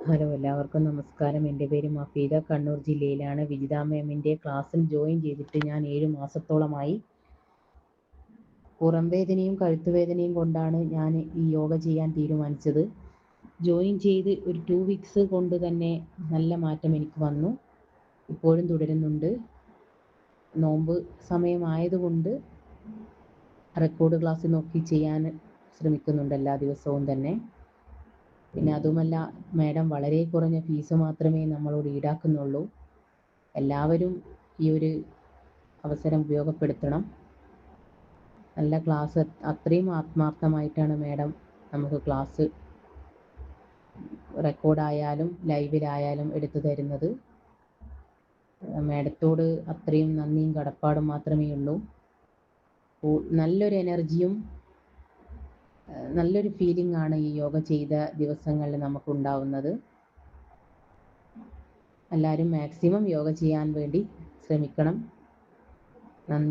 Hello, എല്ലാവർക്കും നമസ്കാരം. എൻ്റെ പേര് മഫീദ. കണ്ണൂർ ജില്ലയിലാണ്. വിജിത മാമിൻ്റെ ക്ലാസ്സിൽ ജോയിൻ ചെയ്തിട്ട് ഞാൻ 7 മാസത്തോളമായി. പുറം വേദനയും കഴുത്തുവേദനയും കൊണ്ടാണ് ഞാൻ ഈ യോഗ ചെയ്യാൻ തീരുമാനിച്ചത്. ജോയിൻ ചെയ്ത് ഒരു 2 വീക്സ് കൊണ്ട് തന്നെ നല്ല മാറ്റം എനിക്ക് വന്നു. ഇപ്പോഴും തുടരുന്നുണ്ട്. നോമ്പ് സമയമായതുകൊണ്ട് റെക്കോർഡ് ക്ലാസ് നോക്കി ചെയ്യാൻ ശ്രമിക്കുന്നുണ്ട് എല്ലാ ദിവസവും തന്നെ. പിന്നെ അതുമല്ല, മാഡം വളരെ കുറഞ്ഞ ഫീസ് മാത്രമേ നമ്മളോട് ഈടാക്കുന്നുള്ളൂ. എല്ലാവരും ഈ ഒരു അവസരം ഉപയോഗപ്പെടുത്തണം. നല്ല ക്ലാസ്, അത്രയും ആത്മാർത്ഥമായിട്ടാണ് മാഡം നമുക്ക് ക്ലാസ് റെക്കോർഡായാലും ലൈവിലായാലും എടുത്തു തരുന്നത്. മാഡത്തോട് അത്രയും നന്ദിയും കടപ്പാടും മാത്രമേ ഉള്ളൂ. നല്ലൊരു എനർജിയും നല്ലൊരു ഫീലിംഗ് ആണ് ഈ യോഗ ചെയ്ത ദിവസങ്ങളിൽ നമുക്കുണ്ടാവുന്നത്. എല്ലാവരും മാക്സിമം യോഗ ചെയ്യാൻ വേണ്ടി ശ്രമിക്കണം. നന്ദി.